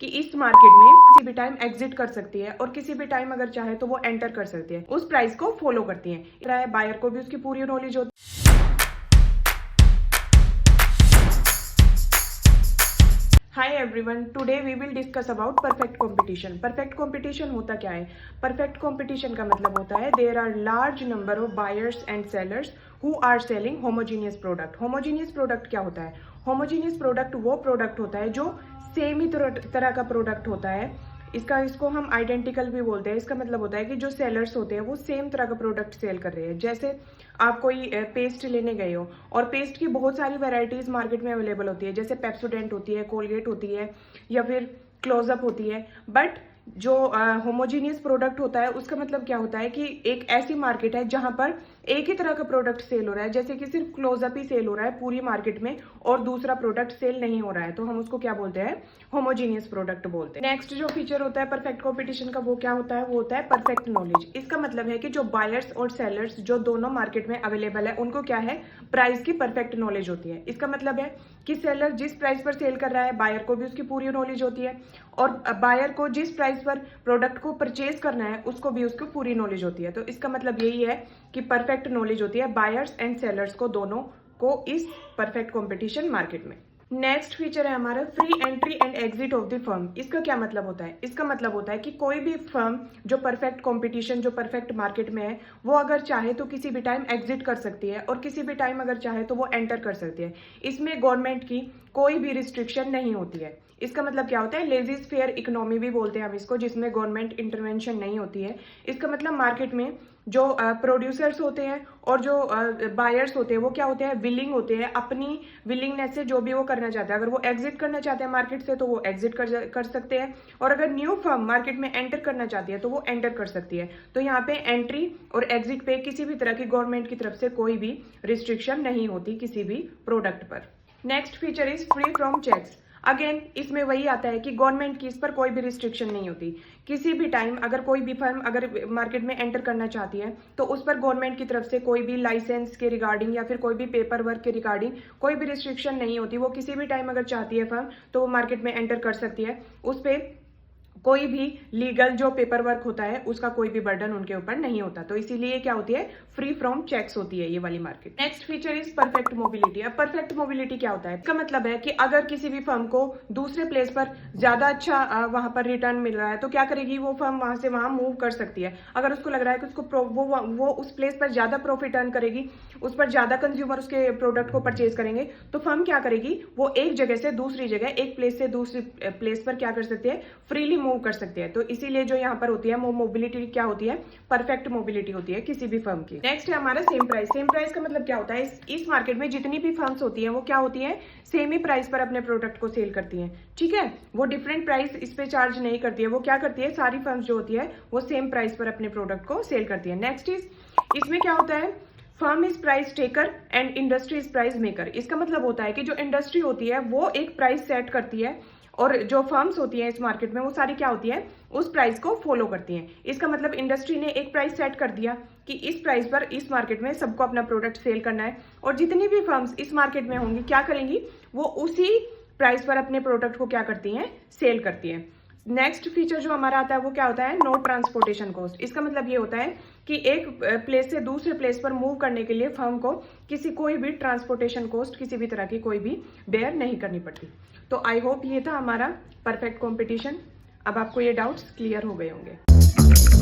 कि इस मार्केट में किसी भी टाइम एग्जिट कर सकती है और किसी भी टाइम अगर चाहे तो वो एंटर कर सकती है, उस प्राइस को फॉलो करती है। बायर को भी उसकी पूरी नॉलेज होती है। Hi everyone, today we will discuss about perfect competition. Perfect competition होता क्या है? परफेक्ट कंपटीशन का मतलब होता है there are large number of buyers and sellers who are selling homogeneous product. Homogeneous product क्या होता है? होमोजीनियस प्रोडक्ट वो प्रोडक्ट होता है जो सेम ही तरह का प्रोडक्ट होता है। इसको हम आइडेंटिकल भी बोलते हैं। इसका मतलब होता है कि जो सेलर्स होते हैं वो सेम तरह का प्रोडक्ट सेल कर रहे हैं। जैसे आप कोई पेस्ट लेने गए हो और पेस्ट की बहुत सारी वैरायटीज मार्केट में अवेलेबल होती है, जैसे पेप्सोडेंट होती है, कोलगेट होती है या फिर क्लोजअप होती है। बट जो होमोजीनियस प्रोडक्ट होता है उसका मतलब क्या होता है कि एक ऐसी मार्केट है जहां पर एक ही तरह का प्रोडक्ट सेल हो रहा है, जैसे कि सिर्फ क्लोजअप ही सेल हो रहा है पूरी मार्केट में और दूसरा प्रोडक्ट सेल नहीं हो रहा है, तो हम उसको क्या बोलते हैं? होमोजीनियस प्रोडक्ट बोलते हैं। नेक्स्ट जो फीचर होता है परफेक्ट कॉम्पिटिशन का वो क्या होता है? वो होता है परफेक्ट नॉलेज। इसका मतलब है कि जो बायर्स और सेलर्स जो दोनों मार्केट में अवेलेबल है उनको क्या है? प्राइस की परफेक्ट नॉलेज होती है। इसका मतलब है कि सेलर जिस प्राइस पर सेल कर रहा है बायर को भी उसकी पूरी नॉलेज होती है और बायर को जिस प्राइस पर प्रोडक्ट को परचेज करना है उसको भी उसको पूरी नॉलेज होती है। तो इसका मतलब यही है कि परफेक्ट नॉलेज होती है बायर्स एंड सेलर्स को, दोनों को, इस परफेक्ट कंपटीशन मार्केट में। नेक्स्ट फीचर है हमारा free entry and exit of the firm. इसका क्या मतलब होता है? इसका मतलब होता है कि कोई भी फर्म जो परफेक्ट कंपटीशन, जो परफेक्ट मार्केट में है, वो अगर चाहे तो किसी भी टाइम एग्जिट कर सकती है और किसी भी टाइम अगर चाहे तो वो एंटर कर सकती है। इसमें गवर्नमेंट की कोई भी रिस्ट्रिक्शन नहीं होती है। इसका मतलब क्या होता है? लेजिस फेयर इकोनॉमी भी बोलते हैं हम इसको, जिसमें गवर्नमेंट इंटरवेंशन नहीं होती है। इसका मतलब मार्केट में जो प्रोड्यूसर्स होते हैं और जो बायर्स होते हैं वो क्या होते हैं? विलिंग होते हैं, अपनी विलिंगनेस से जो भी वो करना चाहते हैं। अगर वो एग्जिट करना चाहते हैं मार्केट से तो वो एग्जिट कर सकते हैं और अगर न्यू फर्म मार्केट में एंटर करना चाहती है तो वो एंटर कर सकती है। तो यहाँ पे एंट्री और एग्जिट पे किसी भी तरह की गवर्नमेंट की तरफ से कोई भी रिस्ट्रिक्शन नहीं होती किसी भी प्रोडक्ट पर। Next feature is free from checks. Again इसमें वही आता है कि गवर्नमेंट की इस पर कोई भी रिस्ट्रिक्शन नहीं होती। किसी भी टाइम अगर कोई भी फर्म अगर मार्केट में एंटर करना चाहती है तो उस पर गवर्नमेंट की तरफ से कोई भी लाइसेंस के रिगार्डिंग या फिर कोई भी पेपर वर्क के रिगार्डिंग कोई भी रिस्ट्रिक्शन नहीं होती। वो किसी भी टाइम अगर चाहती है फर्म तो वो मार्केट में एंटर कर सकती है। उस पर कोई भी लीगल जो पेपर वर्क होता है उसका कोई भी बर्डन उनके ऊपर नहीं होता। तो इसीलिए क्या होती है? फ्री फ्रॉम चेक्स होती है ये वाली market. Next feature is perfect mobility. अब परफेक्ट मोबिलिटी क्या होता है? इसका मतलब है कि अगर किसी भी फर्म को दूसरे प्लेस पर ज्यादा अच्छा वहां पर रिटर्न मिल रहा है तो क्या करेगी? वो फर्म वहां से वहां मूव कर सकती है। अगर उसको लग रहा है कि उसको वो उस प्लेस पर ज्यादा प्रॉफिट अर्न करेगी, उस पर ज्यादा कंज्यूमर उसके प्रोडक्ट को परचेज करेंगे, तो फर्म क्या करेगी? वो एक जगह से दूसरी जगह, एक प्लेस से दूसरी प्लेस पर क्या कर सकती है? फ्रीली मूव कर सकती है। तो इसीलिए जो यहाँ पर होती है वो मोबिलिटी क्या होती है? परफेक्ट मोबिलिटी होती है किसी भी फर्म की। नेक्स्ट है हमारा सेम प्राइस। सेम प्राइस का मतलब क्या होता है? इस मार्केट में जितनी भी फर्म्स होती हैं वो क्या होती है? सेम ही प्राइस पर अपने प्रोडक्ट को सेल करती हैं। ठीक है, वो डिफरेंट प्राइस इस पे चार्ज नहीं करती है। वो क्या करती है? सारी फर्म्स जो होती है वो सेम प्राइस पर अपने प्रोडक्ट को सेल करती है। नेक्स्ट इज, इसमें क्या होता है? Firm is price taker and industry is price maker. इसका मतलब होता है कि जो इंडस्ट्री होती है वो एक प्राइस सेट करती है और जो फर्म्स होती हैं इस मार्केट में वो सारी क्या होती है? उस प्राइस को फॉलो करती हैं। इसका मतलब इंडस्ट्री ने एक प्राइस सेट कर दिया कि इस प्राइस पर इस मार्केट में सबको अपना प्रोडक्ट सेल करना है और जितनी भी फर्म्स इस मार्केट में होंगी क्या करेंगी? वो उसी प्राइस पर अपने प्रोडक्ट को क्या करती हैं? सेल करती हैं। नेक्स्ट फीचर जो हमारा आता है वो क्या होता है? No transportation cost. इसका मतलब ये होता है कि एक प्लेस से दूसरे प्लेस पर मूव करने के लिए फर्म को कोई भी ट्रांसपोर्टेशन कॉस्ट किसी भी तरह की कोई भी बेयर नहीं करनी पड़ती। तो आई होप ये था हमारा परफेक्ट कंपटीशन। अब आपको ये डाउट्स क्लियर हो गए होंगे।